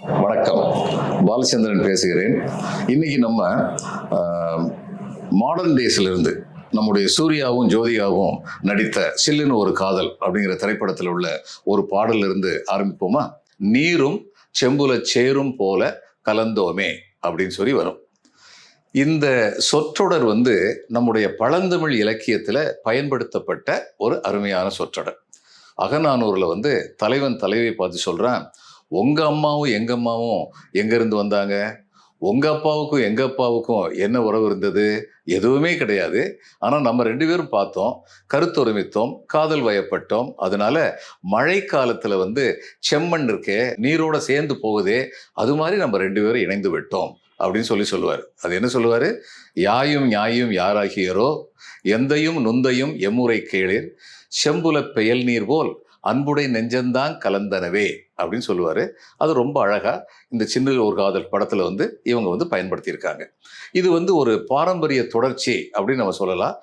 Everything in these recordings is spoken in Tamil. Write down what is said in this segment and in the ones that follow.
வணக்கம், பாலச்சந்திரன் பேசுகிறேன். இன்னைக்கு நம்ம மாடர்ன் டேஸ்ல இருந்து நம்முடைய சூர்யாவும் ஜோதிகாவும் நடித்த சில்லுன்னு ஒரு காதல் அப்படிங்கிற திரைப்படத்தில் உள்ள ஒரு பாடல்ல இருந்து ஆரம்பிப்போமா? நீரும் செம்புல சேரும் போல கலந்தோமே அப்படின்னு சொல்லி வரும். இந்த சொற்றொடர் நம்முடைய பழந்தமிழ் இலக்கியத்துல பயன்படுத்தப்பட்ட ஒரு அருமையான சொற்றொடர். அகநானூறுல தலைவன் தலைவியை பார்த்து சொல்றான், உங்க அம்மாவும் எங்க அம்மாவும் எங்க இருந்து வந்தாங்க? உங்க அப்பாவுக்கும் எங்க அப்பாவுக்கும் என்ன உறவு இருந்தது? எதுவுமே கிடையாது. ஆனா நம்ம 2 பேரும் பார்த்தோம், கருத்தொருமித்தோம், காதல் வயப்பட்டோம். அதனால மழை காலத்துல செம்மண் இருக்கே, நீரோட சேர்ந்து போகுதே, அது மாதிரி நம்ம 2 பேரும் இணைந்து விட்டோம் அப்படின்னு சொல்லுவார். அது என்ன சொல்லுவாரு? யாயும் ஞாயும் யாராகியரோ, எந்தையும் நுந்தையும் எம்முறை கேளீர், செம்புல பெயல் நீர் போல் அன்புடை நெஞ்சந்தான் கலந்தனவே அப்படின்னு சொல்லுவாரு. அது ரொம்ப அழகா இந்த சின்ன ஒரு காதல் படத்துல இவங்க பயன்படுத்தியிருக்காங்க. இது ஒரு பாரம்பரிய தொடர்ச்சி அப்படின்னு நம்ம சொல்லலாம்.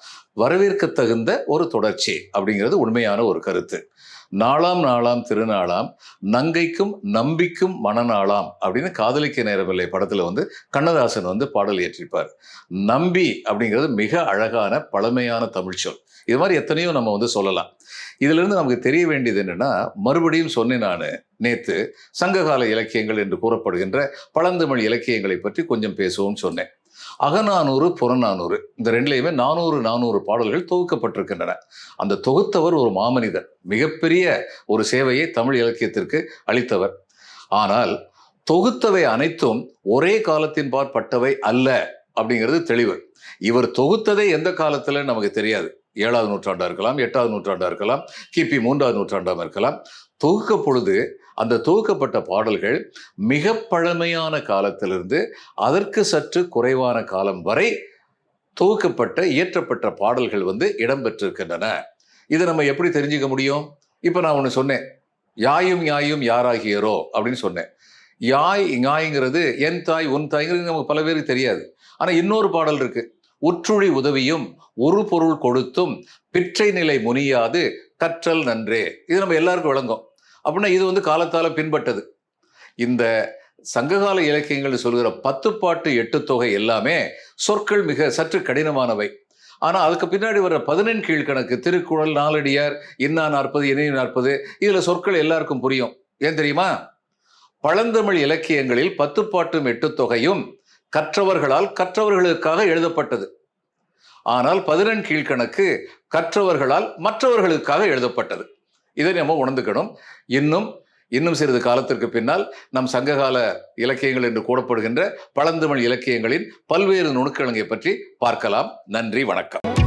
வரவேற்க தகுந்த ஒரு தொடர்ச்சி அப்படிங்கிறது உண்மையான ஒரு கருத்து. நாளாம் நாளாம் திருநாளாம் நங்கைக்கும் நம்பிக்கும் மனநாளாம் அப்படின்னு காதலிக்க நேரமில்லை படத்துல கண்ணதாசன் பாடல் இயற்றிருப்பார். நம்பி அப்படிங்கிறது மிக அழகான பழமையான தமிழ் சொல். இது மாதிரி எத்தனையோ நம்ம சொல்லலாம். இதுல இருந்து நமக்கு தெரிய வேண்டியது என்னன்னா, மறுபடியும் சொன்னேன் நானு நேத்து, சங்ககால இலக்கியங்கள் என்று கூறப்படுகின்ற பழந்தமிழ் இலக்கியங்களை பற்றி கொஞ்சம் பேசுவோம்னு சொன்னேன். அகநானூறு, புறநானூறு, இந்த 2லயுமே 400 பாடல்கள் தொகுக்கப்பட்டிருக்கின்றன. அந்த தொகுத்தவர் ஒரு மாமனிதர், மிகப்பெரிய ஒரு சேவையை தமிழ் இலக்கியத்திற்கு அளித்தவர். ஆனால் தொகுத்தவை அனைத்தும் ஒரே காலத்தின் பாற்பட்டவை அல்ல அப்படிங்கிறது தெளிவு. இவர் தொகுத்ததே எந்த காலத்துல நமக்கு தெரியாது. 7ஆவது நூற்றாண்டா இருக்கலாம், 8ஆவது நூற்றாண்டா இருக்கலாம், கிபி 3ஆவது நூற்றாண்டாக இருக்கலாம். தொகுக்க பொழுது அந்த தொகுக்கப்பட்ட பாடல்கள் மிக பழமையான காலத்திலிருந்து அதற்கு சற்று குறைவான காலம் வரை தொகுக்கப்பட்ட இயற்றப்பட்ட பாடல்கள் இடம்பெற்றிருக்கின்றன. இதை நம்ம எப்படி தெரிஞ்சுக்க முடியும்? இப்ப நான் ஒண்ணு சொன்னேன், யாயும் ஞாயும் யாராகியரோ அப்படின்னு சொன்னேன். யாய் ஞாய்ங்கிறது என் தாய் உன் தாய்ங்கிறது நமக்கு பல பேருக்கு தெரியாது. ஆனா இன்னொரு பாடல் இருக்கு, உற்றுழி உதவியும் ஒரு பொருள் கொடுத்தும் பிற்றை நிலை முனியாது கற்றல் நன்றே. இது நம்ம எல்லாருக்கும் விளங்கும். அப்படின்னா இது காலத்தால பின்பட்டது. இந்த சங்ககால இலக்கியங்கள் சொல்கிற 10 பாட்டு 8 தொகை எல்லாமே சொற்கள் மிக சற்று கடினமானவை. ஆனா அதுக்கு பின்னாடி வர்ற 14 கீழ்கணக்கு, திருக்குறள், நாலடியார், இன்னா 40 இணைய 40, இதுல சொற்கள் எல்லாருக்கும் புரியும். ஏன் தெரியுமா? பழந்தமிழ் இலக்கியங்களில் 10 பாட்டும் 8 தொகையும் கற்றவர்களால் கற்றவர்களுக்காக எழுதப்பட்டது. ஆனால் 14 கீழ்கணக்கு கற்றவர்களால் மற்றவர்களுக்காக எழுதப்பட்டது. இதை நம்ம உணர்ந்துக்கணும். இன்னும் சிறிது காலத்திற்கு பின்னால் நம் சங்ககால இலக்கியங்கள் என்று கூறப்படுகின்ற பழந்தமிழ் இலக்கியங்களின் பல்வேறு நுணுக்கங்களை பற்றி பார்க்கலாம். நன்றி, வணக்கம்.